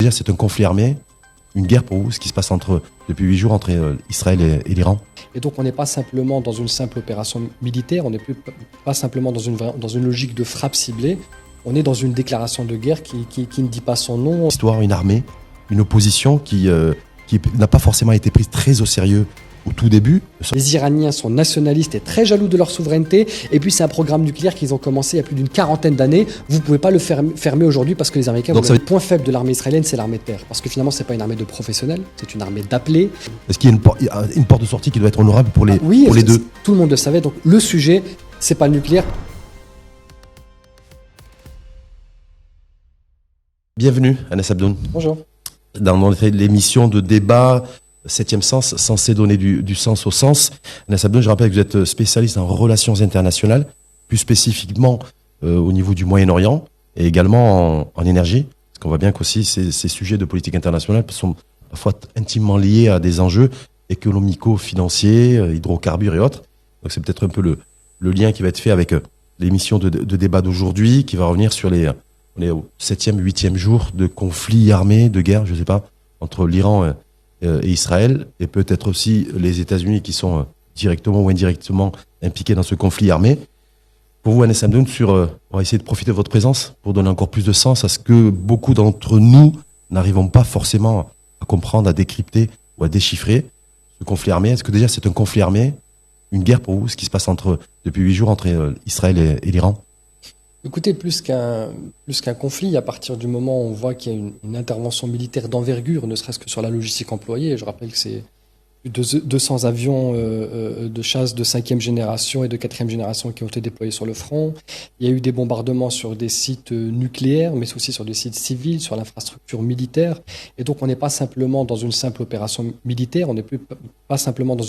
déjà c'est un conflit armé, une guerre pour vous, ce qui se passe depuis 8 jours entre Israël et l'Iran? Et donc on n'est pas simplement dans une simple opération militaire, on n'est pas simplement dans une logique de frappe ciblée, on est dans une déclaration de guerre qui ne dit pas son nom. Histoire, une armée, une opposition qui n'a pas forcément été prise très au sérieux au tout début. Les Iraniens sont nationalistes et très jaloux de leur souveraineté. Et puis c'est un programme nucléaire qu'ils ont commencé il y a plus d'une quarantaine d'années. Vous ne pouvez pas le fermer aujourd'hui parce que les Américains... Donc le point faible de l'armée israélienne, c'est l'armée de terre. Parce que finalement, ce n'est pas une armée de professionnels, c'est une armée d'appelés. Est-ce qu'il y a une porte de sortie qui doit être honorable pour les deux? Tout le monde le savait. Donc le sujet, ce n'est pas le nucléaire. Bienvenue, Anas Abdoun. Bonjour. Dans l'émission de débat... 7e sens, censé donner du sens au sens. Anas Abdoun, je rappelle que vous êtes spécialiste en relations internationales, plus spécifiquement au niveau du Moyen-Orient et également en énergie. Parce qu'on voit bien qu'aussi ces sujets de politique internationale sont parfois intimement liés à des enjeux économico-financiers, hydrocarbures et autres. Donc c'est peut-être un peu le lien qui va être fait avec l'émission de débat d'aujourd'hui, qui va revenir sur on est au 7e, 8e jour de conflit armé, de guerre, je sais pas, entre l'Iran et Israël, et peut-être aussi les États-Unis qui sont directement ou indirectement impliqués dans ce conflit armé. Pour vous, Anas Abdoun, on va essayer de profiter de votre présence pour donner encore plus de sens à ce que beaucoup d'entre nous n'arrivons pas forcément à comprendre, à décrypter ou à déchiffrer ce conflit armé. Est-ce que déjà c'est un conflit armé, une guerre pour vous, ce qui se passe depuis 8 jours entre Israël et l'Iran? Écoutez, plus qu'un conflit, à partir du moment où on voit qu'il y a une intervention militaire d'envergure, ne serait-ce que sur la logistique employée, je rappelle que c'est plus de 200 avions de chasse de 5e génération et de 4e génération qui ont été déployés sur le front. Il y a eu des bombardements sur des sites nucléaires, mais aussi sur des sites civils, sur l'infrastructure militaire. Et donc on n'est pas simplement dans une simple opération militaire, on n'est pas simplement dans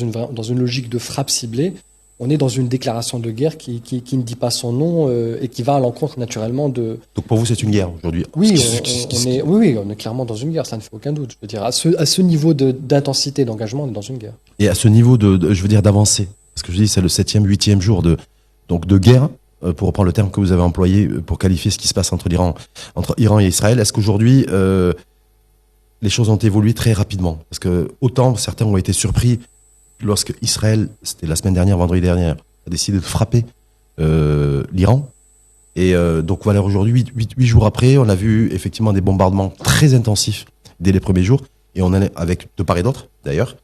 une logique de frappe ciblée. On est dans une déclaration de guerre qui ne dit pas son nom et qui va à l'encontre naturellement de... Donc pour vous, c'est une guerre aujourd'hui? Oui, on est clairement dans une guerre, ça ne fait aucun doute. Je veux dire, à ce niveau d'intensité, d'engagement, on est dans une guerre. Et à ce niveau d'avancée, parce que je dis c'est le 7e, 8e jour de guerre, pour reprendre le terme que vous avez employé pour qualifier ce qui se passe entre Iran et Israël. Est-ce qu'aujourd'hui, les choses ont évolué très rapidement? Parce que autant certains ont été surpris lorsque Israël, c'était la semaine dernière, vendredi dernier, a décidé de frapper l'Iran. Et donc voilà, aujourd'hui, 8 jours après, on a vu effectivement des bombardements très intensifs dès les premiers jours. Et on en est avec de part et d'autre, d'ailleurs.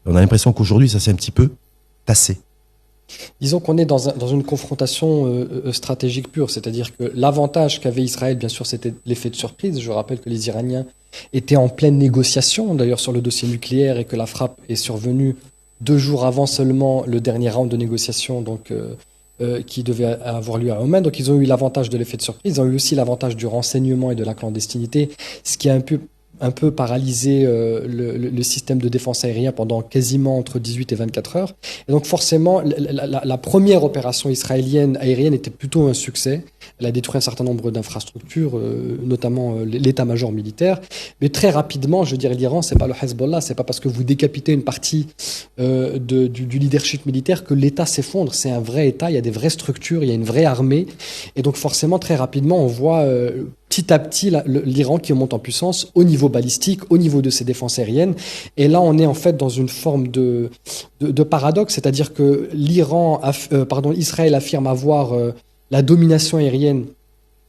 On a l'impression qu'aujourd'hui, ça s'est un petit peu tassé. Disons qu'on est dans une confrontation stratégique pure, c'est-à-dire que l'avantage qu'avait Israël, bien sûr, c'était l'effet de surprise. Je rappelle que les Iraniens étaient en pleine négociation, d'ailleurs, sur le dossier nucléaire et que la frappe est survenue 2 jours avant seulement le dernier round de négociation qui devait avoir lieu à Oman. Donc ils ont eu l'avantage de l'effet de surprise, ils ont eu aussi l'avantage du renseignement et de la clandestinité, ce qui a un peu paralysé le système de défense aérien pendant quasiment entre 18 et 24 heures. Et donc forcément, la première opération israélienne aérienne était plutôt un succès. Elle a détruit un certain nombre d'infrastructures, notamment l'état-major militaire. Mais très rapidement, je veux dire, l'Iran, c'est pas le Hezbollah, c'est pas parce que vous décapitez une partie du leadership militaire que l'État s'effondre. C'est un vrai État, il y a des vraies structures, il y a une vraie armée. Et donc forcément, très rapidement, on voit petit à petit l'Iran qui monte en puissance au niveau balistique, au niveau de ses défenses aériennes. Et là, on est en fait dans une forme de paradoxe, c'est-à-dire que Israël affirme avoir la domination aérienne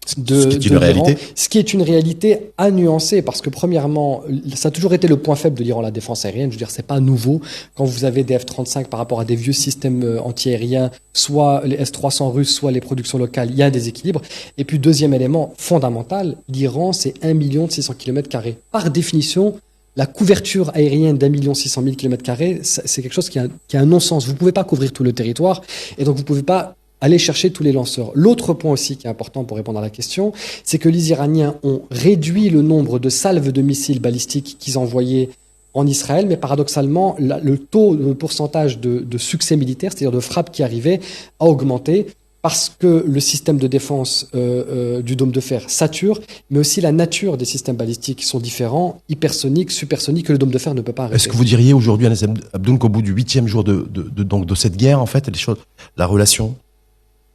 ce qui est une réalité à nuancer, parce que premièrement, ça a toujours été le point faible de l'Iran, la défense aérienne. Je veux dire, c'est pas nouveau. Quand vous avez des F-35 par rapport à des vieux systèmes anti-aériens, soit les S-300 russes, soit les productions locales, il y a un déséquilibre. Et puis, deuxième élément fondamental, l'Iran, c'est 1 600 000 km². Par définition, la couverture aérienne d'1 600 000 km², c'est quelque chose qui a un non-sens. Vous pouvez pas couvrir tout le territoire, et donc vous pouvez pas aller chercher tous les lanceurs. L'autre point aussi qui est important pour répondre à la question, c'est que les Iraniens ont réduit le nombre de salves de missiles balistiques qu'ils envoyaient en Israël, mais paradoxalement, le pourcentage de succès militaire, c'est-à-dire de frappes qui arrivaient, a augmenté parce que le système de défense du dôme de fer sature, mais aussi la nature des systèmes balistiques sont différents, hypersoniques, supersoniques, que le dôme de fer ne peut pas arrêter. Est-ce que vous diriez aujourd'hui, Anas Abdoun, qu'au bout du 8e jour de cette guerre, en fait, la relation,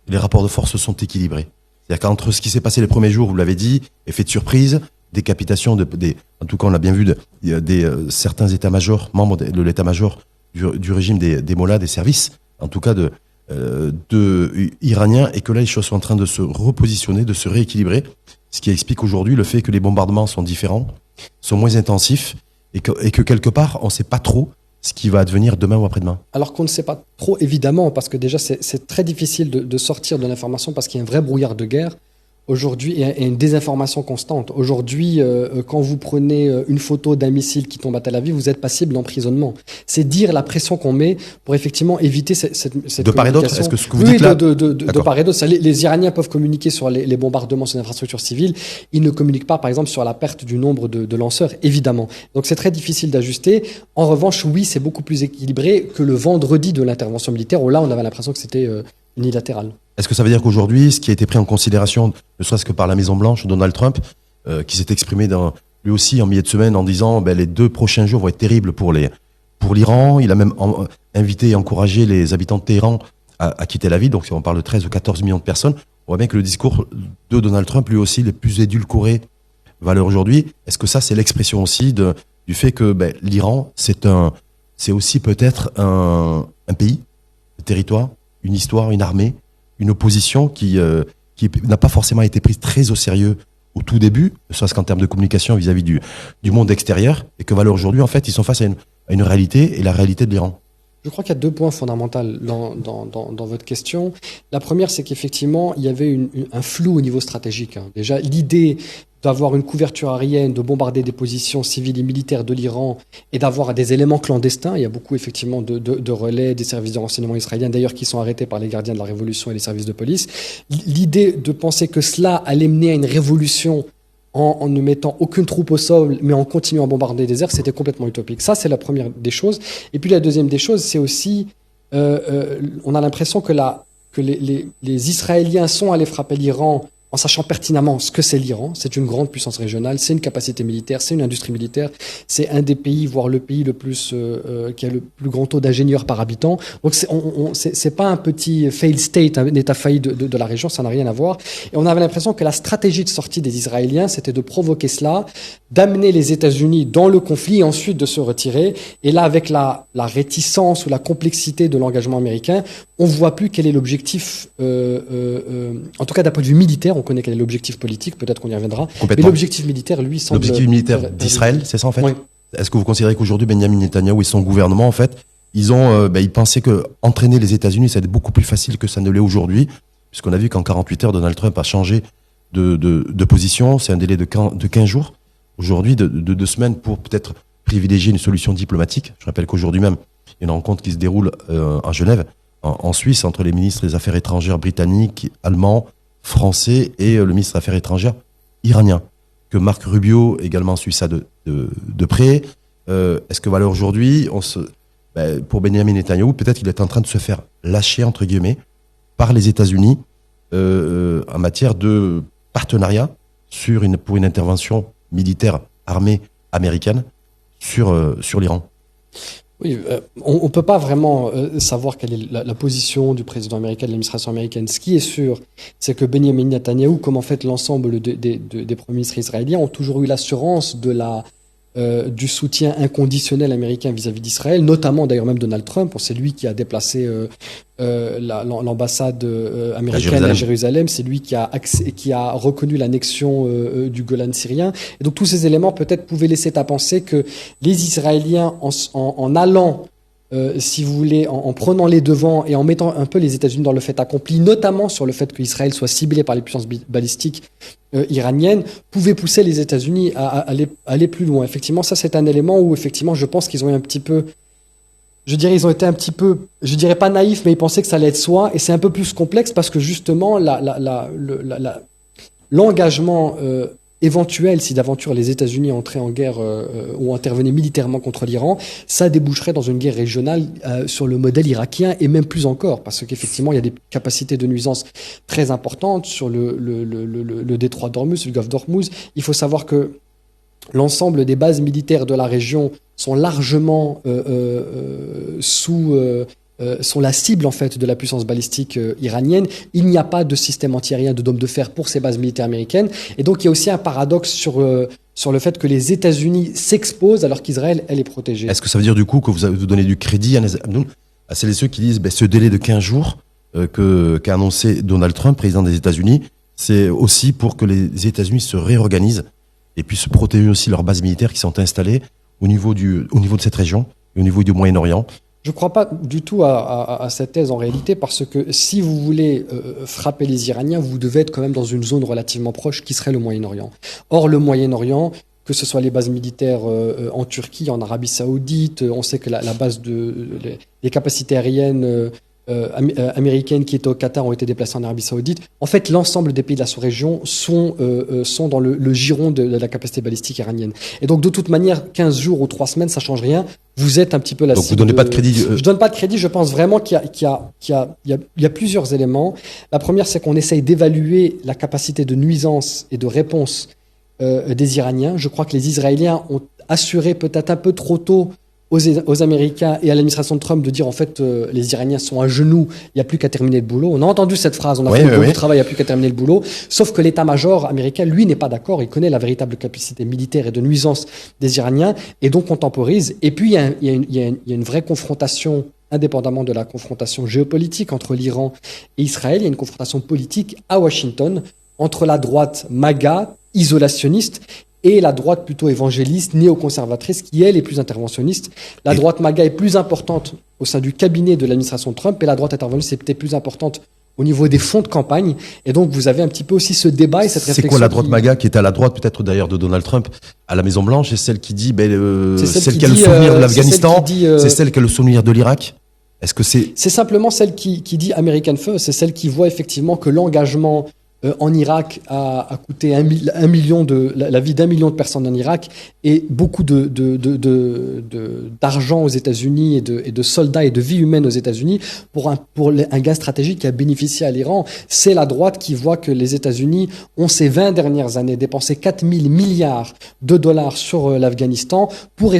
les rapports de force sont équilibrés? C'est-à-dire qu'entre ce qui s'est passé les premiers jours, vous l'avez dit, effet de surprise, décapitation en tout cas on l'a bien vu, certains états-majors, membres de l'état-major du régime des mollahs, des services, en tout cas iraniens, et que là les choses sont en train de se repositionner, de se rééquilibrer, ce qui explique aujourd'hui le fait que les bombardements sont différents, sont moins intensifs, et que quelque part on ne sait pas trop ce qui va advenir demain ou après-demain. Alors qu'on ne sait pas trop, évidemment, parce que déjà c'est très difficile de sortir de l'information parce qu'il y a un vrai brouillard de guerre. Aujourd'hui, et une désinformation constante. Aujourd'hui, quand vous prenez une photo d'un missile qui tombe à Tel Aviv, vous êtes passible d'emprisonnement. C'est dire la pression qu'on met pour effectivement éviter cette de part et d'autre, est-ce que ce que vous dites là... de part et d'autre. Les Iraniens peuvent communiquer sur les bombardements sur les infrastructures civiles. Ils ne communiquent pas, par exemple, sur la perte du nombre de lanceurs, évidemment. Donc c'est très difficile d'ajuster. En revanche, oui, c'est beaucoup plus équilibré que le vendredi de l'intervention militaire, où là, on avait l'impression que c'était unilatéral. Est-ce que ça veut dire qu'aujourd'hui, ce qui a été pris en considération, ne serait-ce que par la Maison-Blanche, Donald Trump, qui s'est exprimé lui aussi en milieu de semaine en disant les 2 prochains jours vont être terribles pour l'Iran. Il a même invité et encouragé les habitants de Téhéran à quitter la ville. Donc si on parle de 13 ou 14 millions de personnes, on voit bien que le discours de Donald Trump, lui aussi, les plus édulcorés valeurs aujourd'hui. Est-ce que ça, c'est l'expression aussi du fait que l'Iran, c'est aussi peut-être un pays, un territoire, une histoire, une armée, une opposition qui n'a pas forcément été prise très au sérieux au tout début, ne serait-ce qu'en termes de communication vis-à-vis du monde extérieur, et que aujourd'hui, en fait, ils sont face à une réalité, et la réalité de l'Iran. Je crois qu'il y a 2 points fondamentaux dans votre question. La première, c'est qu'effectivement, il y avait un flou au niveau stratégique. Déjà, l'idée d'avoir une couverture aérienne, de bombarder des positions civiles et militaires de l'Iran et d'avoir des éléments clandestins. Il y a beaucoup effectivement de relais des services de renseignement israéliens, d'ailleurs, qui sont arrêtés par les gardiens de la révolution et les services de police. L'idée de penser que cela allait mener à une révolution en ne mettant aucune troupe au sol, mais en continuant à bombarder des airs, c'était complètement utopique. Ça, c'est la première des choses. Et puis la deuxième des choses, c'est aussi, on a l'impression que les Israéliens sont allés frapper l'Iran en sachant pertinemment ce que c'est l'Iran. C'est une grande puissance régionale, c'est une capacité militaire, c'est une industrie militaire, c'est un des pays, voire le pays le plus qui a le plus grand taux d'ingénieurs par habitant. Donc c'est pas un petit failed state, un état failli de la région, ça n'a rien à voir. Et on avait l'impression que la stratégie de sortie des Israéliens, c'était de provoquer cela, d'amener les États-Unis dans le conflit et ensuite de se retirer. Et là, avec la réticence ou la complexité de l'engagement américain, on voit plus quel est l'objectif, en tout cas d'un point de vue militaire. On connaît quel est l'objectif politique, peut-être qu'on y reviendra. Mais l'objectif militaire, lui, semble... L'objectif militaire d'Israël, c'est ça en fait. Oui. Est-ce que vous considérez qu'aujourd'hui, Benjamin Netanyahou et son gouvernement, en fait, ils pensaient que entraîner les États-Unis, ça allait être beaucoup plus facile que ça ne l'est aujourd'hui, puisqu'on a vu qu'en 48 heures, Donald Trump a changé de position. C'est un délai de 15 jours. Aujourd'hui, de 2 semaines pour peut-être privilégier une solution diplomatique. Je rappelle qu'aujourd'hui même, il y a une rencontre qui se déroule à Genève, en Suisse, entre les ministres des Affaires étrangères britanniques, allemands, français et le ministre des Affaires étrangères iranien, que Marc Rubio également suit ça de près. Est-ce que aujourd'hui, pour Benjamin Netanyahou, peut-être qu'il est en train de se faire lâcher, entre guillemets, par les États-Unis en matière de partenariat pour une intervention militaire armée américaine sur l'Iran? Oui, on ne peut pas vraiment savoir quelle est la position du président américain, de l'administration américaine. Ce qui est sûr, c'est que Benjamin Netanyahou, comme en fait l'ensemble des premiers ministres israéliens, ont toujours eu l'assurance du soutien inconditionnel américain vis-à-vis d'Israël, notamment d'ailleurs même Donald Trump. C'est lui qui a déplacé l'ambassade américaine à Jérusalem. C'est lui qui a reconnu l'annexion du Golan syrien. Et donc tous ces éléments peut-être pouvaient laisser à penser que les Israéliens, en allant, si vous voulez, en prenant les devants et en mettant un peu les États-Unis dans le fait accompli, notamment sur le fait qu'Israël soit ciblé par les puissances balistiques iraniennes, pouvaient pousser les États-Unis à aller plus loin. Effectivement, ça c'est un élément où effectivement je pense qu'ils ont eu un petit peu, ils ont été un petit peu, je dirais pas naïfs, mais ils pensaient que ça allait être soi, et c'est un peu plus complexe parce que justement l'engagement éventuel, si d'aventure les États-Unis entraient en guerre ou intervenaient militairement contre l'Iran, ça déboucherait dans une guerre régionale sur le modèle irakien et même plus encore, parce qu'effectivement il y a des capacités de nuisance très importantes sur le détroit d'Ormuz, le golfe d'Ormuz. Il faut savoir que l'ensemble des bases militaires de la région sont largement sous sont la cible en fait de la puissance balistique iranienne. Il n'y a pas de système antiaérien de dôme de fer pour ces bases militaires américaines. Et donc il y a aussi un paradoxe sur le fait que les États-Unis s'exposent alors qu'Israël, elle, est protégée. Est-ce que ça veut dire du coup que vous donnez du crédit à celles et ceux qui disent ce délai de 15 jours qu'a annoncé Donald Trump, président des États-Unis, c'est aussi pour que les États-Unis se réorganisent et puissent protéger aussi leurs bases militaires qui sont installées au niveau de cette région et au niveau du Moyen-Orient? Je ne crois pas du tout à cette thèse en réalité, parce que si vous voulez frapper les Iraniens, vous devez être quand même dans une zone relativement proche qui serait le Moyen-Orient. Or, le Moyen-Orient, que ce soit les bases militaires en Turquie, en Arabie Saoudite, on sait que la base les capacités aériennes américaines qui étaient au Qatar ont été déplacées en Arabie Saoudite. En fait, l'ensemble des pays de la sous-région sont dans le giron de la capacité balistique iranienne. Et donc, de toute manière, 15 jours ou 3 semaines, ça change rien. Vous êtes un petit peu la cible. Donc, vous donnez pas de crédit. Je donne pas de crédit. Je pense vraiment qu'il y a plusieurs éléments. La première, c'est qu'on essaye d'évaluer la capacité de nuisance et de réponse des Iraniens. Je crois que les Israéliens ont assuré peut-être un peu trop tôt aux Américains et à l'administration de Trump de dire en fait les Iraniens sont à genoux, il n'y a plus qu'à terminer le boulot. On a entendu cette phrase, on a fait beaucoup de travail, il n'y a plus qu'à terminer le boulot. Sauf que l'état-major américain, lui, n'est pas d'accord. Il connaît la véritable capacité militaire et de nuisance des Iraniens et donc on temporise. Et puis il y a une vraie confrontation, indépendamment de la confrontation géopolitique entre l'Iran et Israël. Il y a une confrontation politique à Washington entre la droite MAGA, isolationniste, et la droite plutôt évangéliste, néoconservatrice, qui elle est plus interventionniste. La droite MAGA est plus importante au sein du cabinet de l'administration de Trump, et la droite interventionniste est peut-être plus importante au niveau des fonds de campagne. Et donc vous avez un petit peu aussi ce débat et cette réflexion. C'est quoi la droite MAGA qui est à la droite peut-être d'ailleurs de Donald Trump à la Maison Blanche, et celle qui dit celle qui a le souvenir de l'Afghanistan, c'est celle qui a le souvenir de l'Irak? Est-ce que c'est simplement celle qui dit American First, c'est celle qui voit effectivement que l'engagement en Irak a coûté la vie d'1 million de personnes en Irak et beaucoup d'argent aux États-Unis et de soldats et de vies humaines aux États-Unis pour un gain stratégique qui a bénéficié à l'Iran. C'est la droite qui voit que les États-Unis ont ces 20 dernières années dépensé 4 000 milliards de dollars sur l'Afghanistan pour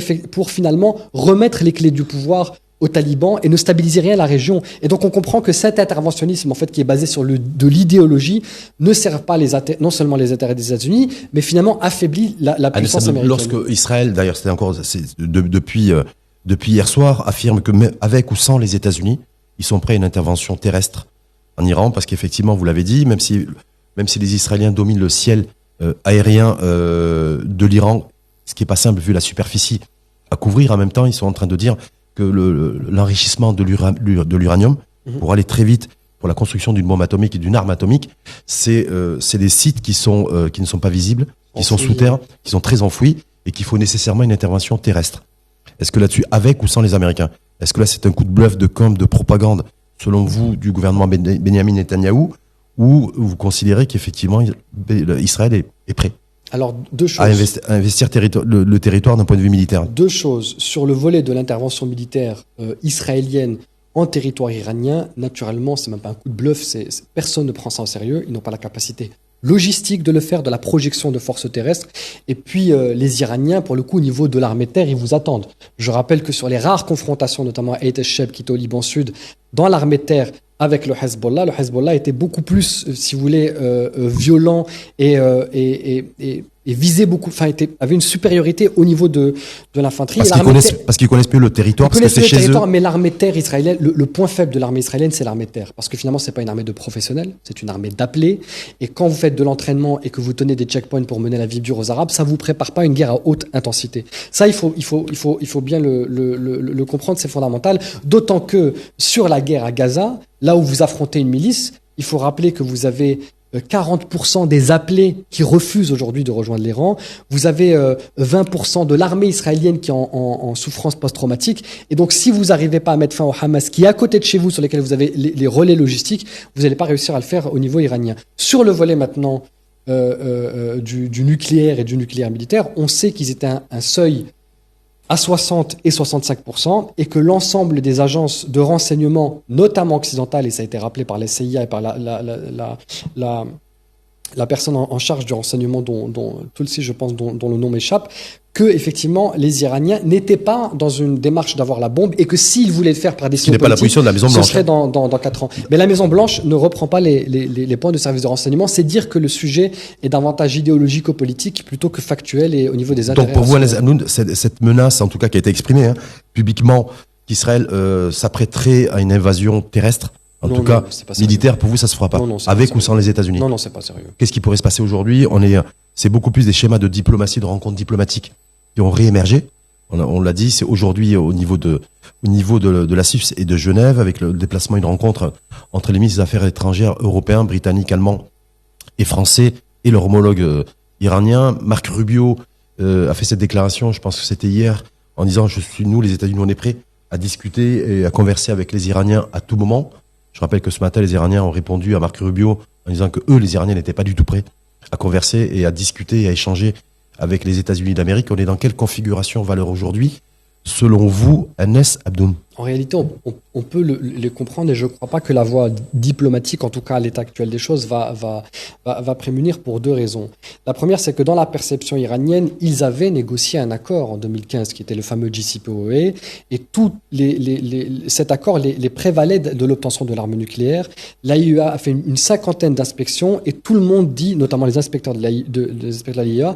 finalement remettre les clés du pouvoir aux talibans et ne stabiliser rien à la région. Et donc on comprend que cet interventionnisme en fait qui est basé sur de l'idéologie ne sert pas non seulement les intérêts des États-Unis, mais finalement affaiblit la puissance américaine. Lorsque Israël, d'ailleurs c'était encore depuis hier soir, affirme que avec ou sans les États-Unis, ils sont prêts à une intervention terrestre en Iran, parce qu'effectivement, vous l'avez dit, même si les Israéliens dominent le ciel aérien de l'Iran, ce qui est pas simple vu la superficie à couvrir, en même temps ils sont en train de dire que l'enrichissement de l'uranium pour aller très vite pour la construction d'une bombe atomique et d'une arme atomique, c'est des sites qui ne sont pas visibles, qui sont sous terre, qui sont très enfouis et qu'il faut nécessairement une intervention terrestre. Est-ce que là-dessus, avec ou sans les Américains, est-ce que là c'est un coup de bluff, de com, de propagande, selon vous, du gouvernement Benyamin Netanyahou, ou vous considérez qu'effectivement Israël est prêt Alors, deux choses. À investir le territoire d'un point de vue militaire? Deux choses. Sur le volet de l'intervention militaire israélienne en territoire iranien, naturellement, c'est même pas un coup de bluff, personne ne prend ça au sérieux, ils n'ont pas la capacité logistique de le faire, de la projection de forces terrestres. Et puis, les Iraniens, pour le coup, au niveau de l'armée de terre, ils vous attendent. Je rappelle que sur les rares confrontations, notamment à Eit Sheb, qui était au Liban Sud, dans l'armée de terre, avec le Hezbollah était beaucoup plus, si vous voulez, violent et visait beaucoup, avait une supériorité au niveau de l'infanterie. Parce qu'ils connaissent mieux le territoire, parce que c'est chez eux. Mais l'armée de terre israélienne, le point faible de l'armée israélienne, c'est l'armée de terre. Parce que finalement, c'est pas une armée de professionnels, c'est une armée d'appelés. Et quand vous faites de l'entraînement et que vous tenez des checkpoints pour mener la vie dure aux Arabes, ça vous prépare pas à une guerre à haute intensité. Ça, il faut bien le comprendre, c'est fondamental. D'autant que sur la guerre à Gaza, là où vous affrontez une milice, il faut rappeler que vous avez 40% des appelés qui refusent aujourd'hui de rejoindre les rangs. Vous avez 20% de l'armée israélienne qui est en souffrance post-traumatique. Et donc, si vous n'arrivez pas à mettre fin au Hamas, qui est à côté de chez vous, sur lesquels vous avez les relais logistiques, vous n'allez pas réussir à le faire au niveau iranien. Sur le volet maintenant du nucléaire et du nucléaire militaire, on sait qu'ils étaient un seuil à 60 et 65%, et que l'ensemble des agences de renseignement, notamment occidentales, et ça a été rappelé par la CIA et par la personne en charge du renseignement Tulsi, je pense, dont le nom m'échappe, que effectivement les Iraniens n'étaient pas dans une démarche d'avoir la bombe et que s'ils voulaient le faire par décision politique, pas la position de la Maison Blanche. Ce serait dans 4 ans. Mais la Maison Blanche ne reprend pas les points de service de renseignement. C'est dire que le sujet est davantage idéologico-politique plutôt que factuel et au niveau des intérêts. Donc pour vous, Anas Hamdoun, cette menace, en tout cas qui a été exprimée publiquement, qu'Israël s'apprêterait à une invasion terrestre, tout cas militaire, pour vous, ça se fera pas, avec ou sans les États-Unis. Non, c'est pas sérieux. Qu'est-ce qui pourrait se passer aujourd'hui? C'est beaucoup plus des schémas de diplomatie, de rencontres diplomatiques qui ont réémergé. On l'a dit, c'est aujourd'hui au niveau de la CIFS et de Genève, avec le déplacement, une rencontre entre les ministres des Affaires étrangères européens, britanniques, allemands et français et leur homologue iranien. Marc Rubio a fait cette déclaration, je pense que c'était hier, en disant nous, les États-Unis, on est prêts à discuter et à converser avec les Iraniens à tout moment. Je rappelle que ce matin, les Iraniens ont répondu à Marc Rubio en disant que eux, les Iraniens, n'étaient pas du tout prêts à converser et à discuter et à échanger avec les États-Unis d'Amérique. On est dans quelle configuration valeur aujourd'hui, selon vous, Anas Hamdoun? En réalité, on peut les comprendre et je ne crois pas que la voie diplomatique, en tout cas à l'état actuel des choses, va prémunir pour 2 raisons. La première, c'est que dans la perception iranienne, ils avaient négocié un accord en 2015 qui était le fameux JCPOA et tout cet accord les prévalait de l'obtention de l'arme nucléaire. L'AIEA a fait une 50aine d'inspections et tout le monde dit, notamment les inspecteurs de l'AIEA,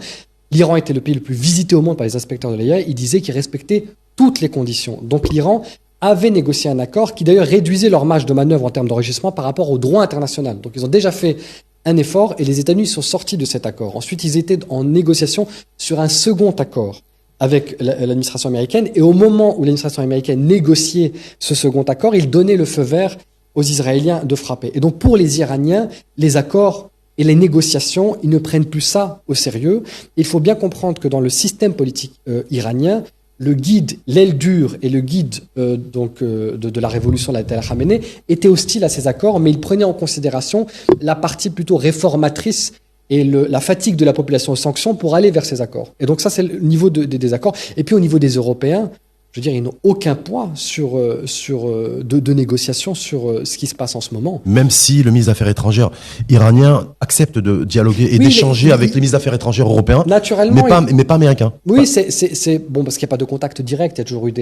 l'Iran était le pays le plus visité au monde par les inspecteurs de l'AIEA, ils disaient qu'ils respectaient toutes les conditions. Donc l'Iran avait négocié un accord qui d'ailleurs réduisait leur marge de manœuvre en termes d'enregistrement par rapport au droit international. Donc ils ont déjà fait un effort et les États-Unis sont sortis de cet accord. Ensuite, ils étaient en négociation sur un second accord avec l'administration américaine et au moment où l'administration américaine négociait ce second accord, ils donnaient le feu vert aux Israéliens de frapper. Et donc pour les Iraniens, les accords et les négociations, ils ne prennent plus ça au sérieux. Il faut bien comprendre que dans le système politique iranien, le guide, l'aile dure et le guide de la révolution de l'Ayatollah Khamenei étaient hostiles à ces accords, mais ils prenaient en considération la partie plutôt réformatrice et la fatigue de la population aux sanctions pour aller vers ces accords. Et donc ça, c'est le niveau des accords. Et puis au niveau des Européens, je veux dire, ils n'ont aucun poids de négociation sur ce qui se passe en ce moment. Même si le ministre des Affaires étrangères iranien accepte de dialoguer et d'échanger avec les ministres des Affaires étrangères européens, naturellement, mais pas américains. Oui, ouais. c'est bon parce qu'il n'y a pas de contact direct. Il y a toujours eu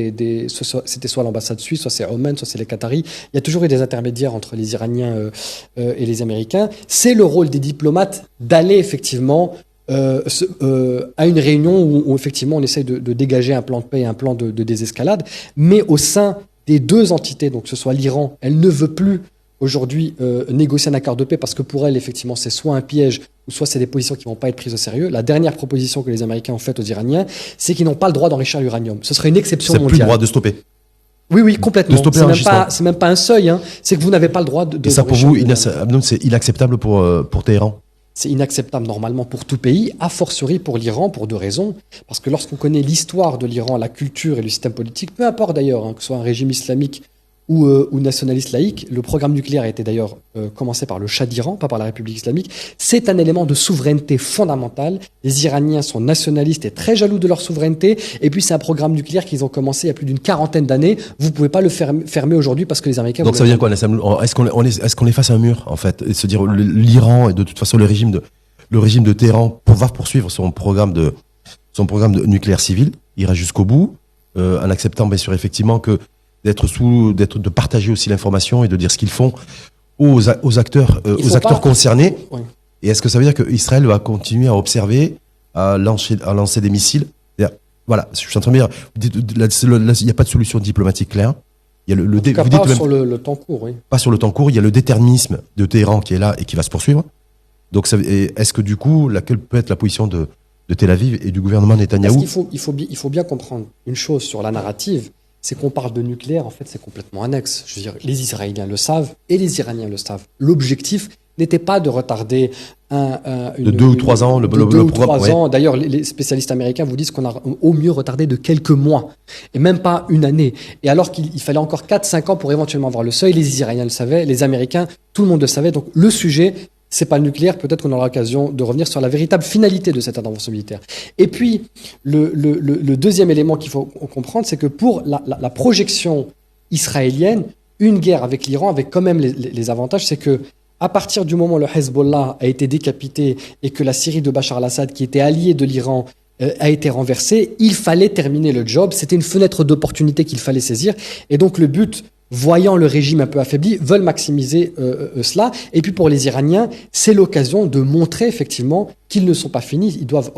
c'était soit l'ambassade suisse, soit c'est Oman, soit c'est les Qataris. Il y a toujours eu des intermédiaires entre les Iraniens et les Américains. C'est le rôle des diplomates d'aller effectivement à une réunion où effectivement on essaye de dégager un plan de paix et un plan de désescalade, mais au sein des 2 entités, donc que ce soit l'Iran, elle ne veut plus aujourd'hui négocier un accord de paix parce que pour elle effectivement c'est soit un piège ou soit c'est des positions qui ne vont pas être prises au sérieux. La dernière proposition que les Américains ont faite aux Iraniens, c'est qu'ils n'ont pas le droit d'enrichir l'uranium. Ce serait une exception mondiale. C'est plus le droit de stopper. Oui, complètement. C'est même pas un seuil, c'est que vous n'avez pas le droit de. Et ça pour vous, Anas Hamdoun, c'est inacceptable pour Téhéran? C'est inacceptable normalement pour tout pays, a fortiori pour l'Iran, pour 2 raisons. Parce que lorsqu'on connaît l'histoire de l'Iran, la culture et le système politique, peu importe d'ailleurs, que ce soit un régime islamique ou nationaliste laïque, le programme nucléaire a été d'ailleurs commencé par le Shah d'Iran, pas par la République islamique. C'est un élément de souveraineté fondamental. Les Iraniens sont nationalistes et très jaloux de leur souveraineté. Et puis c'est un programme nucléaire qu'ils ont commencé il y a plus d'une 40aine d'années. Vous pouvez pas le fermer aujourd'hui parce que les Américains... Donc ça veut dire quoi, est-ce qu'on est face à un mur, en fait, et se dire l'Iran et de toute façon le régime de Téhéran va poursuivre son programme de nucléaire civil, ira jusqu'au bout, en acceptant bien sûr effectivement que de partager aussi l'information et de dire ce qu'ils font aux acteurs concernés. Oui. Et est-ce que ça veut dire qu'Israël va continuer à observer, à lancer des missiles? Voilà, je suis en train de dire, il n'y a pas de solution diplomatique claire. Il y a pas sur le temps court, oui. Pas sur le temps court, il y a le déterminisme de Téhéran qui est là et qui va se poursuivre. Donc est-ce que du coup, quelle peut être la position de Tel Aviv et du gouvernement Netanyahou? Il faut bien comprendre une chose sur la narrative, c'est qu'on parle de nucléaire, en fait, c'est complètement annexe. Je veux dire, les Israéliens le savent et les Iraniens le savent. L'objectif n'était pas de retarder de 2 ou 3 ans le programme. 3 ans. D'ailleurs, les spécialistes américains vous disent qu'on a au mieux retardé de quelques mois et même pas une année. Et alors qu'il fallait encore 4-5 ans pour éventuellement avoir le seuil, les Israéliens le savaient, les Américains, tout le monde le savait. Donc le sujet, c'est pas le nucléaire. Peut-être qu'on aura l'occasion de revenir sur la véritable finalité de cette intervention militaire. Et puis, le deuxième élément qu'il faut comprendre, c'est que pour la projection israélienne, une guerre avec l'Iran avait quand même les avantages, c'est que à partir du moment où le Hezbollah a été décapité et que la Syrie de Bachar al-Assad, qui était alliée de l'Iran, a été renversée, il fallait terminer le job. C'était une fenêtre d'opportunité qu'il fallait saisir. Et donc le but, voyant le régime un peu affaibli, veulent maximiser cela. Et puis pour les Iraniens, c'est l'occasion de montrer effectivement qu'ils ne sont pas finis. Ils doivent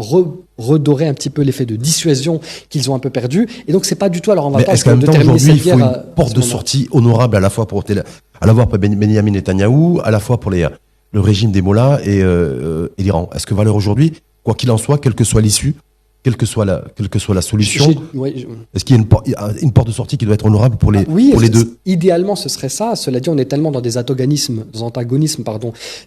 redorer un petit peu l'effet de dissuasion qu'ils ont un peu perdu. Et donc c'est pas du tout à leur avantage de terminer cette guerre. Il faut une porte de sortie honorable à la fois pour Benyamin Netanyahou, à la fois pour le régime des Mollahs et l'Iran. Est-ce que Valeur aujourd'hui, quoi qu'il en soit, quelle que soit l'issue, quelle que soit la solution, est-ce qu'il y a une porte de sortie qui doit être honorable pour les deux? Idéalement, ce serait ça. Cela dit, on est tellement dans des antagonismes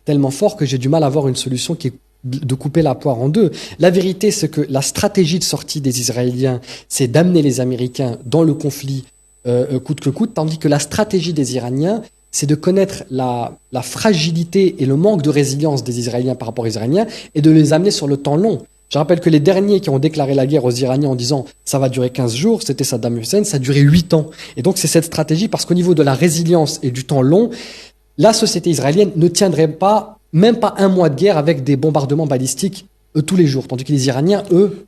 tellement forts que j'ai du mal à voir une solution qui est de couper la poire en deux. La vérité, c'est que la stratégie de sortie des Israéliens, c'est d'amener les Américains dans le conflit coûte que coûte, tandis que la stratégie des Iraniens, c'est de connaître la fragilité et le manque de résilience des Israéliens par rapport aux Iraniens et de les amener sur le temps long. Je rappelle que les derniers qui ont déclaré la guerre aux Iraniens en disant ça va durer 15 jours, c'était Saddam Hussein, ça a duré 8 ans. Et donc c'est cette stratégie parce qu'au niveau de la résilience et du temps long, la société israélienne ne tiendrait pas, même pas un mois de guerre avec des bombardements balistiques tous les jours, tandis que les Iraniens, eux,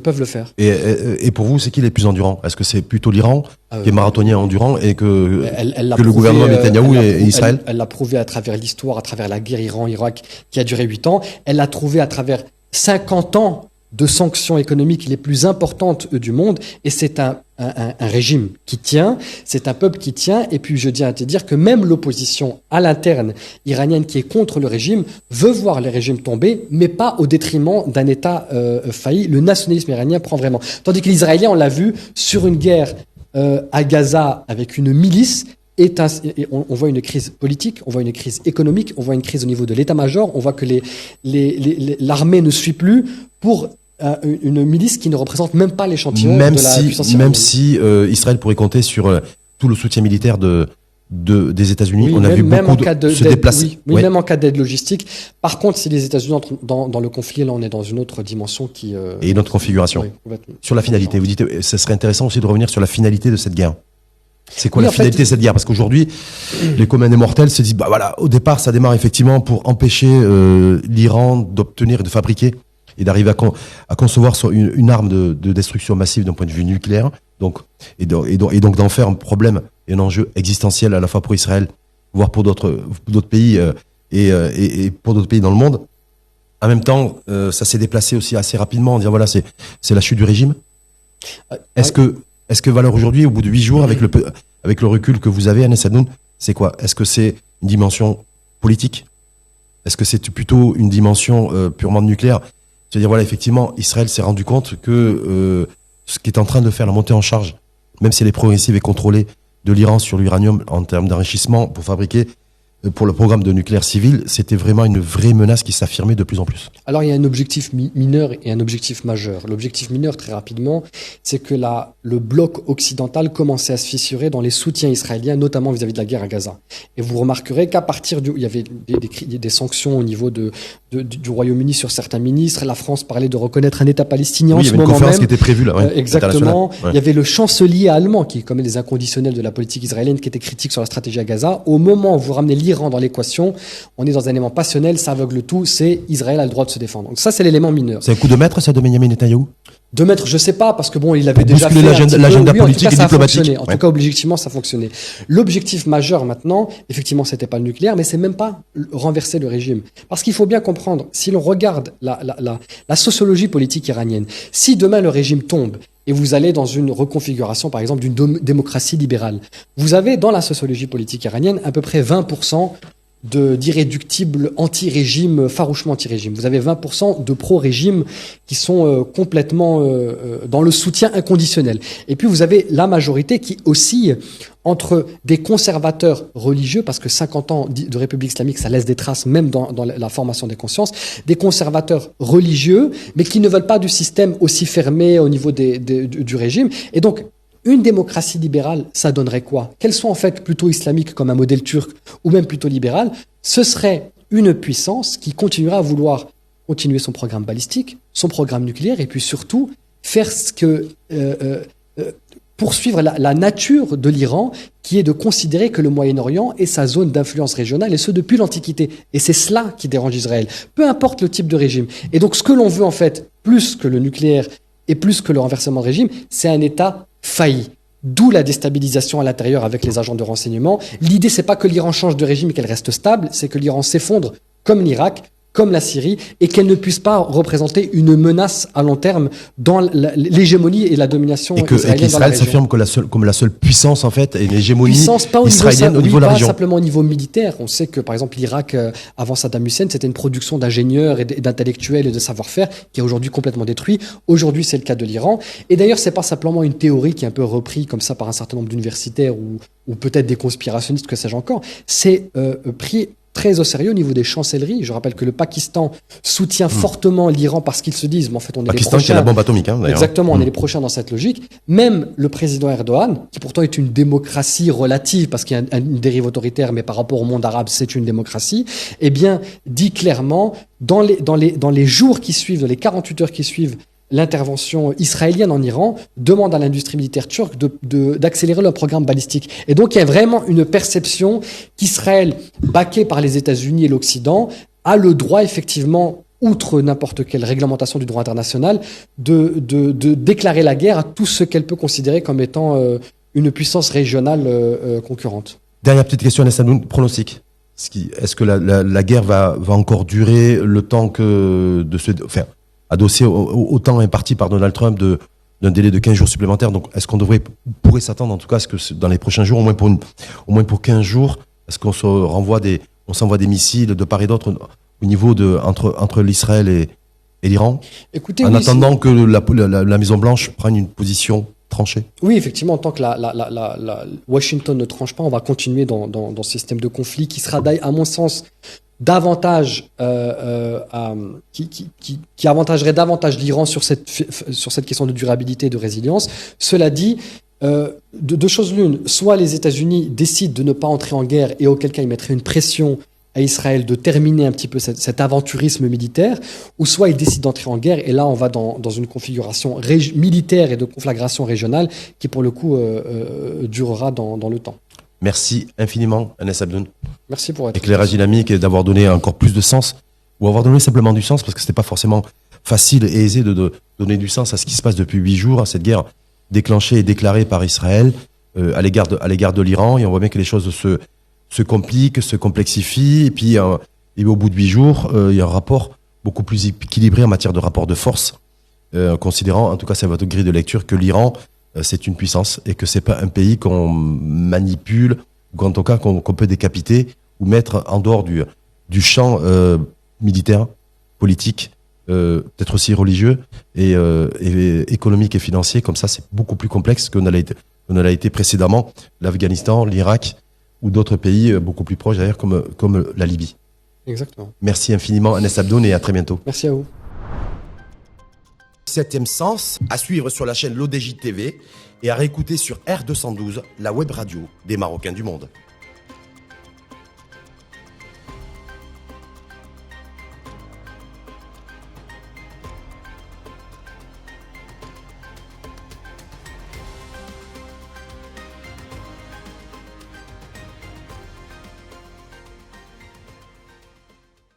peuvent le faire. Et pour vous, c'est qui les plus endurants? Est-ce que c'est plutôt l'Iran qui est marathonien endurant et que le gouvernement Netanyahou et Israël? Elle l'a prouvé à travers l'histoire, à travers la guerre Iran-Irak qui a duré 8 ans. Elle l'a trouvé à travers 50 ans de sanctions économiques les plus importantes du monde, et c'est un régime qui tient, c'est un peuple qui tient, et puis je tiens à te dire que même l'opposition à l'interne iranienne qui est contre le régime veut voir les régimes tomber, mais pas au détriment d'un État failli. Le nationalisme iranien prend vraiment. Tandis que les Israéliens, on l'a vu, sur une guerre à Gaza avec une milice, on voit une crise politique, on voit une crise économique, on voit une crise au niveau de l'état-major, on voit que l'armée ne suit plus pour une milice qui ne représente même pas l'échantillon de la puissance iranienne. Même si Israël pourrait compter sur tout le soutien militaire des États-Unis, oui, on a vu beaucoup se déplacer. Oui, même en cas d'aide logistique. Par contre, si les États-Unis entrent dans le conflit, là on est dans une autre dimension et une autre configuration. Oui, sur la finalité, vous dites, ce serait intéressant aussi de revenir sur la finalité de cette guerre. C'est quoi la finalité de cette guerre? Parce qu'aujourd'hui, les communs des mortels se disent, bah voilà, au départ, ça démarre effectivement pour empêcher l'Iran d'obtenir et de fabriquer et d'arriver à concevoir une arme de destruction massive d'un point de vue nucléaire. Donc d'en faire un problème et un enjeu existentiel à la fois pour Israël, voire pour d'autres pays et pour d'autres pays dans le monde. En même temps, ça s'est déplacé aussi assez rapidement en disant voilà, c'est la chute du régime. Est-ce que Valeur aujourd'hui, au bout de 8 jours, avec le recul que vous avez, Anes Adnoun, c'est quoi? Est-ce que c'est une dimension politique? Est-ce que c'est plutôt une dimension purement nucléaire? C'est-à-dire, voilà, effectivement, Israël s'est rendu compte que ce qui est en train de faire la montée en charge, même si elle est progressive et contrôlée, de l'Iran sur l'uranium en termes d'enrichissement pour fabriquer pour le programme de nucléaire civil, c'était vraiment une vraie menace qui s'affirmait de plus en plus. Alors il y a un objectif mineur et un objectif majeur. L'objectif mineur, très rapidement, c'est que le bloc occidental commençait à se fissurer dans les soutiens israéliens, notamment vis-à-vis de la guerre à Gaza. Et vous remarquerez qu'à partir il y avait des sanctions au niveau du Royaume-Uni sur certains ministres. La France parlait de reconnaître un État palestinien en ce moment même. Il y avait une conférence qui était prévue là. Exactement. Ouais. Il y avait le chancelier allemand qui commet les inconditionnels de la politique israélienne, qui était critique sur la stratégie à Gaza. Au moment où vous ramenez l'Iran dans l'équation, on est dans un élément passionnel, ça aveugle tout, c'est Israël a le droit de se défendre. Donc ça, c'est l'élément mineur. C'est un coup de maître, ça, de Benyamin Netanyahou? De maître, je sais pas, parce que bon, il avait déjà fait l'agenda politique et diplomatique. En tout cas, objectivement, ça fonctionnait. L'objectif majeur maintenant, effectivement, c'était pas le nucléaire, mais c'est même pas renverser le régime. Parce qu'il faut bien comprendre, si l'on regarde la sociologie politique iranienne, si demain le régime tombe, et vous allez dans une reconfiguration, par exemple, d'une démocratie libérale, vous avez dans la sociologie politique iranienne à peu près 20% d'irréductibles anti-régime, farouchement anti-régime. Vous avez 20% de pro-régime qui sont complètement dans le soutien inconditionnel. Et puis vous avez la majorité qui oscille entre des conservateurs religieux, parce que 50 ans de République islamique, ça laisse des traces même dans la formation des consciences, des conservateurs religieux, mais qui ne veulent pas du système aussi fermé au niveau du régime. Et donc, une démocratie libérale, ça donnerait quoi? Qu'elle soit en fait plutôt islamique comme un modèle turc ou même plutôt libérale, ce serait une puissance qui continuera à vouloir continuer son programme balistique, son programme nucléaire et puis surtout faire ce que poursuivre la nature de l'Iran qui est de considérer que le Moyen-Orient est sa zone d'influence régionale, et ce depuis l'Antiquité. Et c'est cela qui dérange Israël, peu importe le type de régime. Et donc ce que l'on veut en fait, plus que le nucléaire et plus que le renversement de régime, c'est un État failli. D'où la déstabilisation à l'intérieur avec les agents de renseignement. L'idée, c'est pas que l'Iran change de régime et qu'elle reste stable, c'est que l'Iran s'effondre comme l'Irak, comme la Syrie, et qu'elle ne puisse pas représenter une menace à long terme dans l'hégémonie et la domination israélienne. Et qu'Israël s'affirme comme la seule puissance, en fait, et une hégémonie israélienne au niveau de la région. Pas simplement au niveau militaire. On sait que, par exemple, l'Irak, avant Saddam Hussein, c'était une production d'ingénieurs et d'intellectuels et de savoir-faire qui est aujourd'hui complètement détruit. Aujourd'hui, c'est le cas de l'Iran. Et d'ailleurs, c'est pas simplement une théorie qui est un peu reprise comme ça par un certain nombre d'universitaires ou peut-être des conspirationnistes, que sais-je encore. C'est pris très au sérieux au niveau des chancelleries. Je rappelle que le Pakistan soutient fortement l'Iran parce qu'ils se disent, mais en fait, on est les prochains. Pakistan qui a la bombe atomique, d'ailleurs. Exactement, on est les prochains dans cette logique. Même le président Erdogan, qui pourtant est une démocratie relative parce qu'il y a une dérive autoritaire, mais par rapport au monde arabe, c'est une démocratie, eh bien, dit clairement, dans les jours qui suivent, dans les 48 heures qui suivent, l'intervention israélienne en Iran demande à l'industrie militaire turque d'accélérer leur programme balistique. Et donc, il y a vraiment une perception qu'Israël, baqué par les États-Unis et l'Occident, a le droit, effectivement, outre n'importe quelle réglementation du droit international, de déclarer la guerre à tout ce qu'elle peut considérer comme étant une puissance régionale concurrente. Dernière petite question, Anas Abdoun, pronostic. Est-ce que la guerre va encore durer le temps que adossé au temps imparti par Donald Trump d'un délai de 15 jours supplémentaires. Donc, est-ce qu'on pourrait s'attendre, en tout cas, à ce que dans les prochains jours, au moins pour 15 jours, est-ce qu'on s'envoie des missiles de part et d'autre au niveau entre l'Israël et l'Iran? Écoutez, attendant que la Maison-Blanche prenne une position tranchée? Oui, effectivement, tant que Washington ne tranche pas, on va continuer dans ce système de conflit qui sera, à mon sens, davantage qui avantagerait davantage l'Iran sur cette question de durabilité et de résilience. Cela dit, deux choses l'une, soit les États-Unis décident de ne pas entrer en guerre et auquel cas ils mettraient une pression à Israël de terminer un petit peu cet aventurisme militaire, ou soit ils décident d'entrer en guerre et là on va dans une configuration militaire et de conflagration régionale qui pour le coup durera dans le temps. Merci infiniment, Anas Abdoun. Merci pour votre éclairage dynamique et d'avoir donné encore plus de sens, ou avoir donné simplement du sens, parce que c'était pas forcément facile et aisé de donner du sens à ce qui se passe depuis 8 jours, à cette guerre déclenchée et déclarée par Israël à l'égard de l'Iran. Et on voit bien que les choses se compliquent, se complexifient. Et puis au bout de 8 jours, il y a un rapport beaucoup plus équilibré en matière de rapport de force, considérant, en tout cas c'est votre grille de lecture, que l'Iran c'est une puissance et que c'est pas un pays qu'on manipule ou en tout cas qu'on peut décapiter ou mettre en dehors du champ militaire, politique, peut-être aussi religieux et économique et financier. Comme ça, c'est beaucoup plus complexe qu'on ne l'a été précédemment l'Afghanistan, l'Irak ou d'autres pays beaucoup plus proches d'ailleurs comme la Libye. Exactement. Merci infiniment Anas Abdoun et à très bientôt. Merci à vous. 7e Sens, à suivre sur la chaîne l'ODJ TV et à réécouter sur R212, la web radio des Marocains du monde.